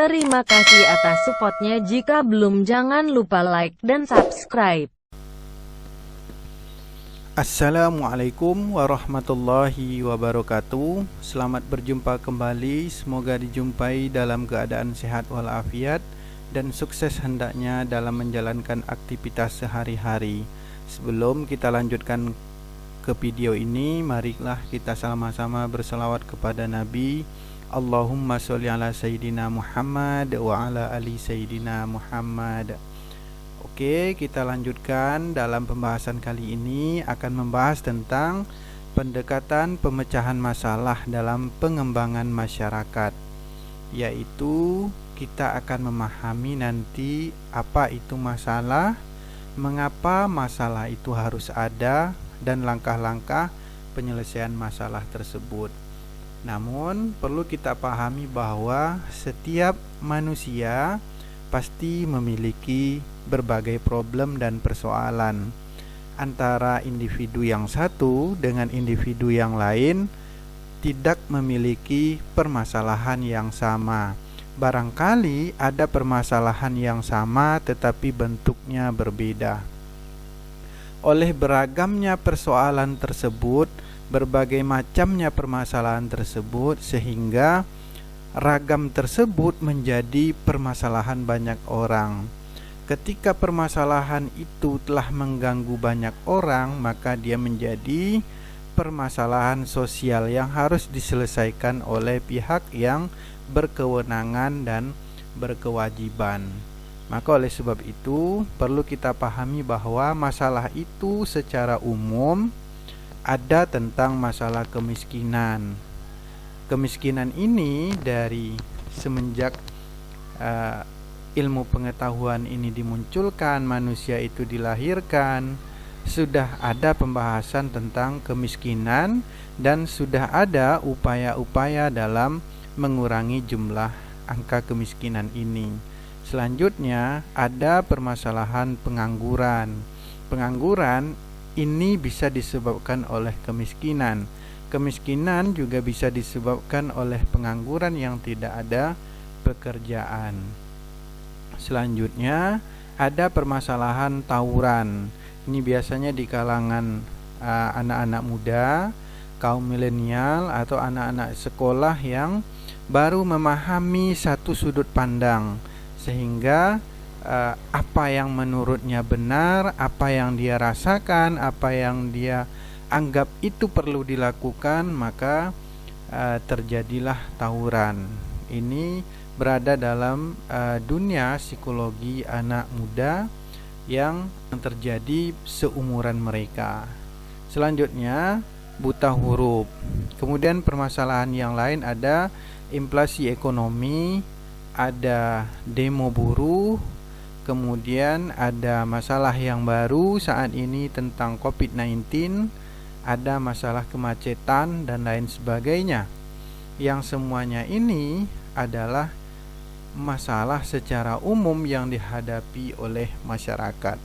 Terima kasih atas supportnya. Jika belum, jangan lupa like dan subscribe. Assalamualaikum warahmatullahi wabarakatuh. Selamat berjumpa kembali. Semoga dijumpai dalam keadaan sehat walafiat dan sukses hendaknya dalam menjalankan aktivitas sehari-hari. Sebelum kita lanjutkan ke video ini, marilah kita sama-sama berselawat kepada Nabi. Allahumma sholli ala Sayyidina Muhammad wa ala ali Sayyidina Muhammad. Oke, kita lanjutkan. Dalam pembahasan kali ini akan membahas tentang pendekatan pemecahan masalah dalam pengembangan masyarakat, yaitu kita akan memahami nanti apa itu masalah, mengapa masalah itu harus ada, dan langkah-langkah penyelesaian masalah tersebut. Namun perlu kita pahami bahwa setiap manusia pasti memiliki berbagai problem dan persoalan. Antara individu yang satu dengan individu yang lain tidak memiliki permasalahan yang sama. Barangkali ada permasalahan yang sama tetapi bentuknya berbeda. Oleh beragamnya persoalan tersebut, berbagai macamnya permasalahan tersebut, sehingga ragam tersebut menjadi permasalahan banyak orang. Ketika permasalahan itu telah mengganggu banyak orang, maka dia menjadi permasalahan sosial yang harus diselesaikan oleh pihak yang berkewenangan dan berkewajiban. Maka oleh sebab itu perlu kita pahami bahwa masalah itu secara umum ada tentang masalah kemiskinan. Kemiskinan ini dari semenjak ilmu pengetahuan ini dimunculkan, manusia itu dilahirkan, sudah ada pembahasan tentang kemiskinan dan sudah ada upaya-upaya dalam mengurangi jumlah angka kemiskinan ini. Selanjutnya ada permasalahan pengangguran. Pengangguran ini bisa disebabkan oleh kemiskinan. Kemiskinan juga bisa disebabkan oleh pengangguran yang tidak ada pekerjaan. Selanjutnya ada permasalahan tawuran. Ini biasanya di kalangan anak-anak muda, kaum milenial atau anak-anak sekolah yang baru memahami satu sudut pandang, sehingga apa yang menurutnya benar, apa yang dia rasakan, apa yang dia anggap itu perlu dilakukan, maka terjadilah tawuran. Ini berada dalam dunia psikologi anak muda yang terjadi seumuran mereka. Selanjutnya buta huruf. Kemudian permasalahan yang lain ada inflasi ekonomi, ada demo buruh, kemudian ada masalah yang baru saat ini tentang COVID-19, ada masalah kemacetan dan lain sebagainya. Yang semuanya ini adalah masalah secara umum yang dihadapi oleh masyarakat.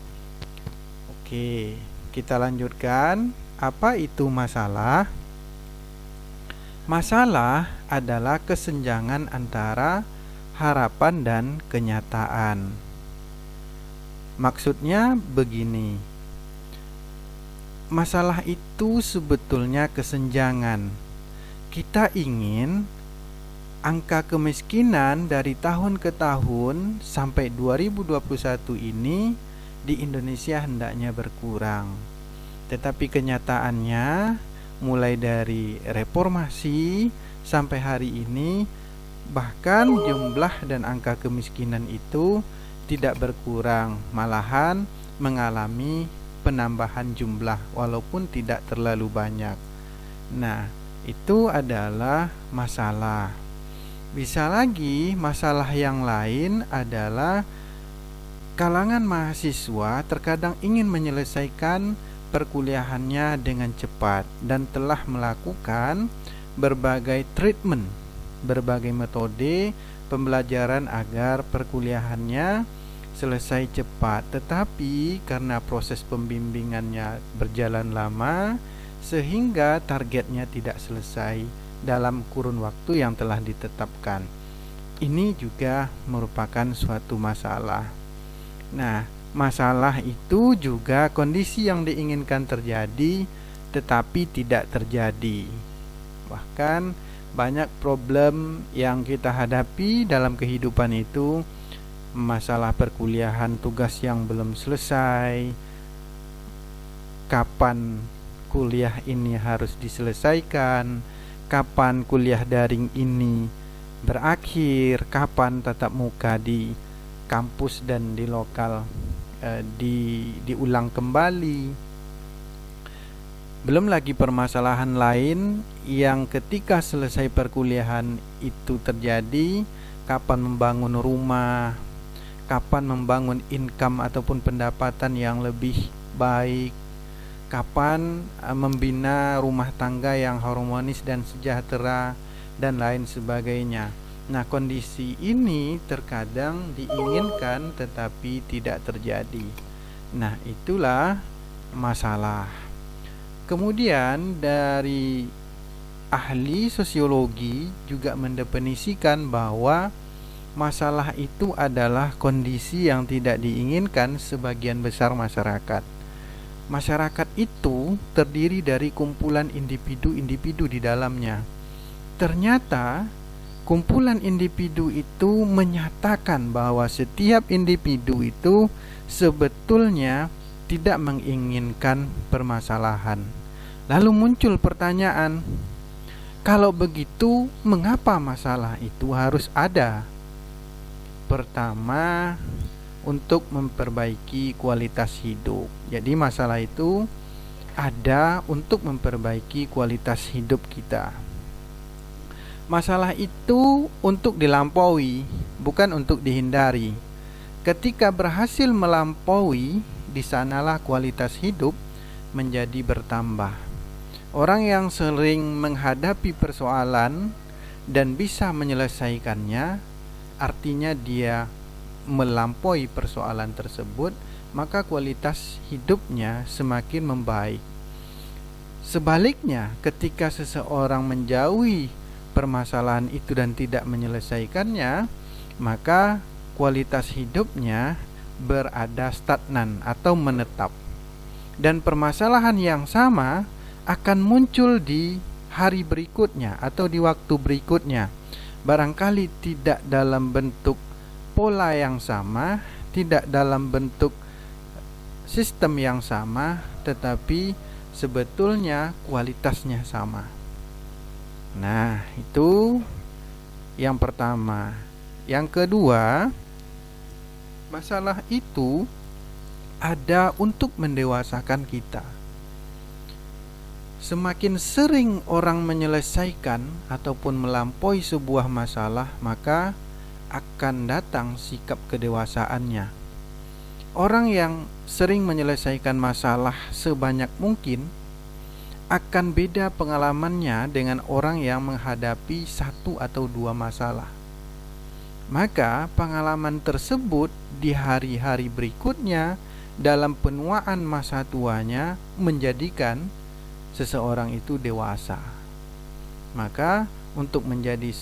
Oke, kita lanjutkan. Apa itu masalah? Masalah adalah kesenjangan antara harapan dan kenyataan. Maksudnya begini, masalah itu sebetulnya kesenjangan. Kita ingin angka kemiskinan dari tahun ke tahun sampai 2021 ini di Indonesia hendaknya berkurang. Tetapi kenyataannya mulai dari reformasi sampai hari ini, bahkan jumlah dan angka kemiskinan itu tidak berkurang, malahan mengalami penambahan jumlah walaupun tidak terlalu banyak. Nah, itu adalah masalah. Bisa lagi masalah yang lain adalah kalangan mahasiswa terkadang ingin menyelesaikan perkuliahannya dengan cepat dan telah melakukan berbagai treatment, berbagai metode pembelajaran agar perkuliahannya selesai cepat, tetapi karena proses pembimbingannya berjalan lama sehingga targetnya tidak selesai dalam kurun waktu yang telah ditetapkan. ini juga merupakan suatu masalah. Nah, masalah itu juga kondisi yang diinginkan terjadi tetapi tidak terjadi. Bahkan banyak problem yang kita hadapi dalam kehidupan itu, masalah perkuliahan, tugas yang belum selesai, kapan kuliah ini harus diselesaikan, kapan kuliah daring ini berakhir, kapan tatap muka di kampus dan di lokal diulang kembali. Belum lagi permasalahan lain yang ketika selesai perkuliahan itu terjadi, kapan membangun rumah, kapan membangun income ataupun pendapatan yang lebih baik, kapan membina rumah tangga yang harmonis dan sejahtera, dan lain sebagainya. Nah, kondisi ini terkadang diinginkan tetapi tidak terjadi. Nah, itulah masalah. Kemudian dari ahli sosiologi juga mendefinisikan bahwa masalah itu adalah kondisi yang tidak diinginkan sebagian besar masyarakat. Masyarakat itu terdiri dari kumpulan individu-individu di dalamnya. Ternyata kumpulan individu itu menyatakan bahwa setiap individu itu sebetulnya tidak menginginkan permasalahan. Lalu muncul pertanyaan, kalau begitu mengapa masalah itu harus ada? Pertama, untuk memperbaiki kualitas hidup. Jadi masalah itu ada untuk memperbaiki kualitas hidup kita. Masalah itu untuk dilampaui, bukan untuk dihindari. Ketika berhasil melampaui, di sanalah kualitas hidup menjadi bertambah. Orang yang sering menghadapi persoalan dan bisa menyelesaikannya, artinya dia melampaui persoalan tersebut, maka kualitas hidupnya semakin membaik. Sebaliknya, ketika seseorang menjauhi permasalahan itu dan tidak menyelesaikannya, maka kualitas hidupnya berada stagnan atau menetap. Dan permasalahan yang sama akan muncul di hari berikutnya atau di waktu berikutnya. Barangkali tidak dalam bentuk pola yang sama, tidak dalam bentuk sistem yang sama, tetapi sebetulnya kualitasnya sama. Nah, itu yang pertama. Yang kedua, masalah itu ada untuk mendewasakan kita. Semakin sering orang menyelesaikan ataupun melampaui sebuah masalah, maka akan datang sikap kedewasaannya. Orang yang sering menyelesaikan masalah sebanyak mungkin akan beda pengalamannya dengan orang yang menghadapi satu atau dua masalah. Maka pengalaman tersebut di hari-hari berikutnya dalam penuaan masa tuanya menjadikan seseorang itu dewasa. Maka untuk menjadi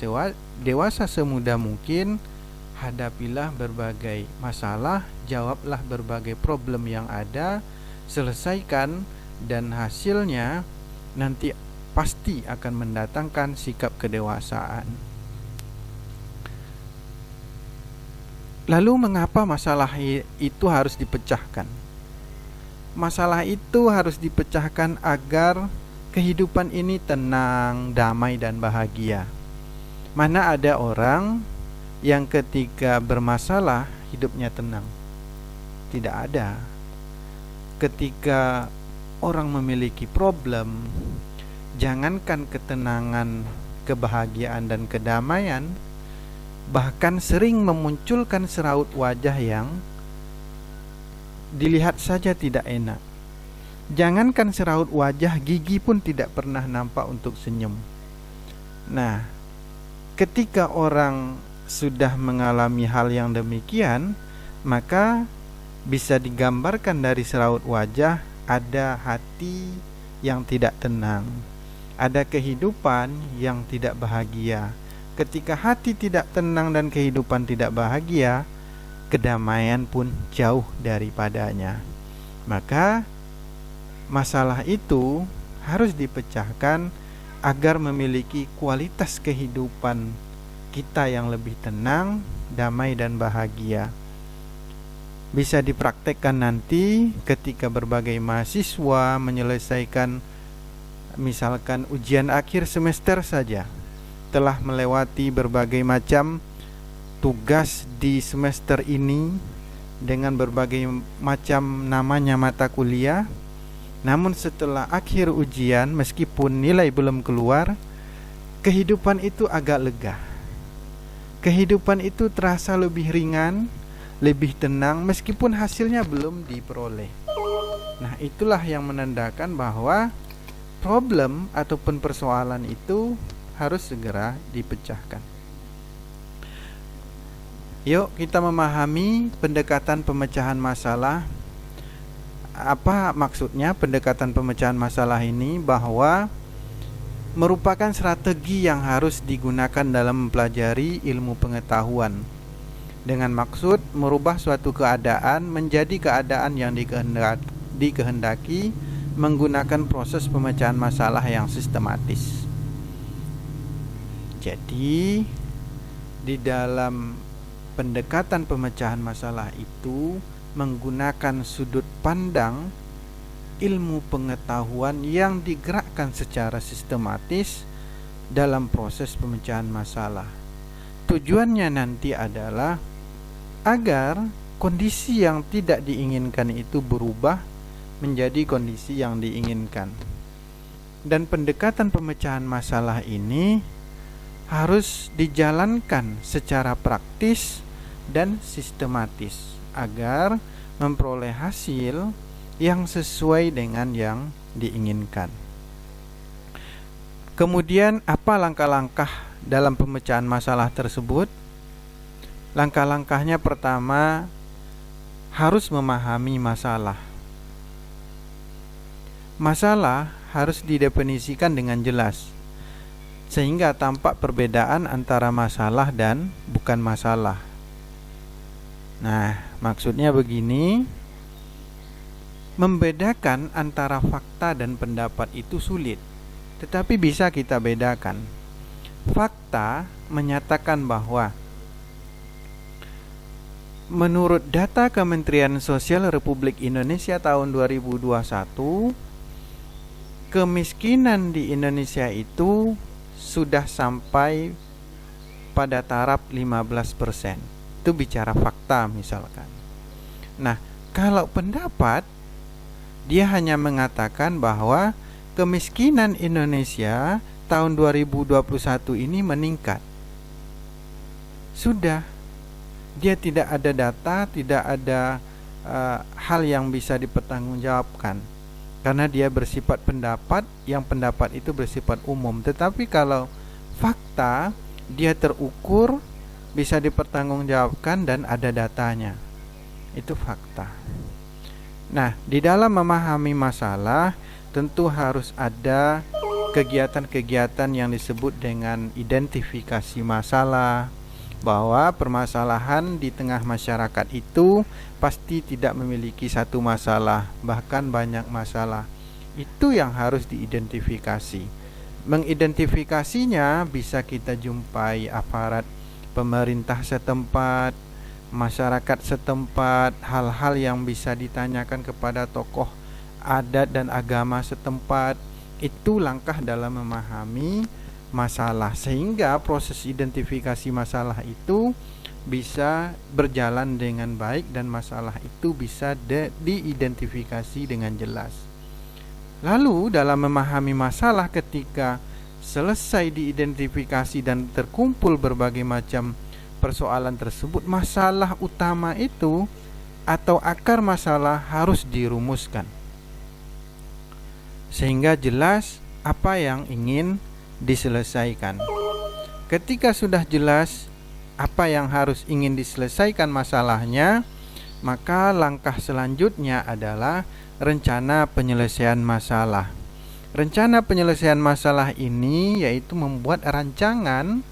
dewasa semudah mungkin, hadapilah berbagai masalah, jawablah berbagai problem yang ada, selesaikan, dan hasilnya nanti pasti akan mendatangkan sikap kedewasaan. Lalu mengapa masalah itu harus dipecahkan? Masalah itu harus dipecahkan agar kehidupan ini tenang, damai, dan bahagia. Mana ada orang yang ketika bermasalah hidupnya tenang? Tidak ada. Ketika orang memiliki problem, jangankan ketenangan, kebahagiaan, dan kedamaian, bahkan sering memunculkan seraut wajah yang dilihat saja tidak enak. Jangankan seraut wajah, gigi pun tidak pernah nampak untuk senyum. Nah, ketika orang sudah mengalami hal yang demikian, maka bisa digambarkan dari seraut wajah ada hati yang tidak tenang, ada kehidupan yang tidak bahagia, Ketika hati tidak tenang dan kehidupan tidak bahagia, kedamaian pun jauh daripadanya. Maka masalah itu harus dipecahkan agar memiliki kualitas kehidupan kita yang lebih tenang, damai dan bahagia. Bisa dipraktekkan nanti ketika berbagai mahasiswa menyelesaikan misalkan ujian akhir semester saja, telah melewati berbagai macam tugas di semester ini dengan berbagai macam namanya mata kuliah. Namun setelah akhir ujian, meskipun nilai belum keluar, kehidupan itu agak lega. Kehidupan itu terasa lebih ringan, lebih tenang meskipun hasilnya belum diperoleh. Nah, itulah yang menandakan bahwa problem ataupun persoalan itu harus segera dipecahkan. Yuk kita memahami pendekatan pemecahan masalah. Apa maksudnya pendekatan pemecahan masalah ini? Bahwa merupakan strategi yang harus digunakan dalam mempelajari ilmu pengetahuan, dengan maksud merubah suatu keadaan menjadi keadaan yang dikehendaki menggunakan proses pemecahan masalah yang sistematis. Jadi di dalam pendekatan pemecahan masalah itu menggunakan sudut pandang ilmu pengetahuan yang digerakkan secara sistematis dalam proses pemecahan masalah. Tujuannya nanti adalah agar kondisi yang tidak diinginkan itu berubah menjadi kondisi yang diinginkan. Dan pendekatan pemecahan masalah ini harus dijalankan secara praktis dan sistematis agar memperoleh hasil yang sesuai dengan yang diinginkan. Kemudian apa langkah-langkah dalam pemecahan masalah tersebut? Langkah-langkahnya pertama, harus memahami masalah. Masalah harus didefinisikan dengan jelas, sehingga tampak perbedaan antara masalah dan bukan masalah. Nah, maksudnya begini, membedakan antara fakta dan pendapat itu sulit, tetapi bisa kita bedakan. Fakta menyatakan bahwa menurut data Kementerian Sosial Republik Indonesia tahun 2021, kemiskinan di Indonesia itu sudah sampai pada taraf 15%. Itu bicara fakta misalkan. Nah, kalau pendapat, dia hanya mengatakan bahwa kemiskinan Indonesia tahun 2021 ini meningkat. Sudah, dia tidak ada data, tidak ada hal yang bisa dipertanggungjawabkan, karena dia bersifat pendapat, yang pendapat itu bersifat umum. Tetapi kalau fakta, dia terukur, bisa dipertanggungjawabkan dan ada datanya. Itu fakta. Nah, di dalam memahami masalah tentu harus ada kegiatan-kegiatan yang disebut dengan identifikasi masalah, bahwa permasalahan di tengah masyarakat itu pasti tidak memiliki satu masalah, bahkan banyak masalah. Itu yang harus diidentifikasi. Mengidentifikasinya bisa kita jumpai aparat pemerintah setempat, masyarakat setempat, hal-hal yang bisa ditanyakan kepada tokoh adat dan agama setempat. Itu langkah dalam memahami masalah, sehingga proses identifikasi masalah itu bisa berjalan dengan baik dan masalah itu bisa diidentifikasi dengan jelas. Lalu dalam memahami masalah, ketika selesai diidentifikasi dan terkumpul berbagai macam persoalan tersebut, masalah utama itu atau akar masalah harus dirumuskan sehingga jelas apa yang ingin diselesaikan. Ketika sudah jelas apa yang harus ingin diselesaikan masalahnya, maka langkah selanjutnya adalah rencana penyelesaian masalah. Rencana penyelesaian masalah ini yaitu membuat rancangan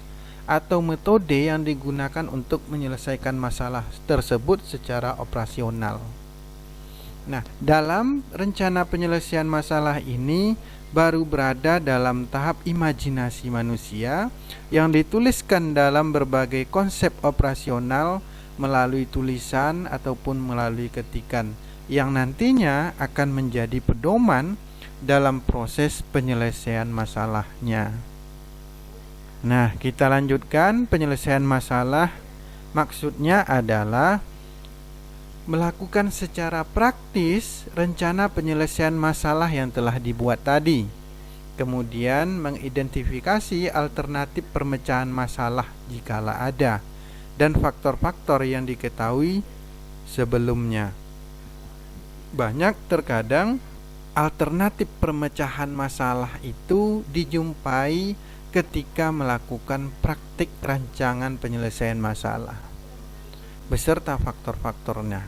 atau metode yang digunakan untuk menyelesaikan masalah tersebut secara operasional. Nah, dalam rencana penyelesaian masalah ini baru berada dalam tahap imajinasi manusia yang dituliskan dalam berbagai konsep operasional melalui tulisan ataupun melalui ketikan yang nantinya akan menjadi pedoman dalam proses penyelesaian masalahnya. Nah, kita lanjutkan penyelesaian masalah. Maksudnya adalah melakukan secara praktis rencana penyelesaian masalah yang telah dibuat tadi. Kemudian mengidentifikasi alternatif pemecahan masalah jikala ada dan faktor-faktor yang diketahui sebelumnya. Banyak terkadang alternatif pemecahan masalah itu dijumpai ketika melakukan praktik rancangan penyelesaian masalah beserta faktor-faktornya.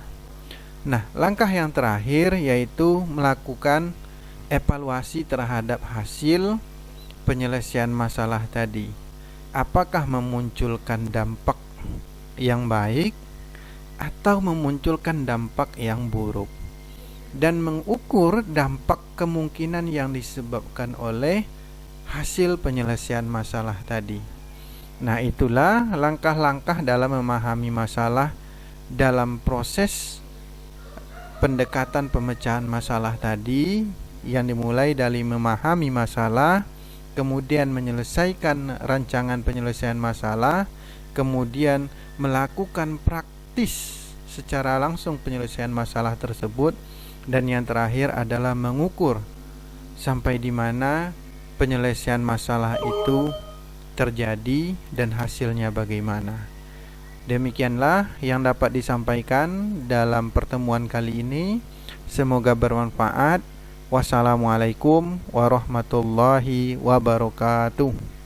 Nah, langkah yang terakhir yaitu melakukan evaluasi terhadap hasil penyelesaian masalah tadi. Apakah memunculkan dampak yang baik atau memunculkan dampak yang buruk, dan mengukur dampak kemungkinan yang disebabkan oleh hasil penyelesaian masalah tadi. Nah, itulah langkah-langkah dalam memahami masalah dalam proses pendekatan pemecahan masalah tadi, yang dimulai dari memahami masalah, kemudian menyelesaikan rancangan penyelesaian masalah, kemudian melakukan praktis secara langsung penyelesaian masalah tersebut, dan yang terakhir adalah mengukur sampai di mana penyelesaian masalah itu terjadi dan hasilnya bagaimana. Demikianlah yang dapat disampaikan dalam pertemuan kali ini. Semoga bermanfaat. Wassalamualaikum warahmatullahi wabarakatuh.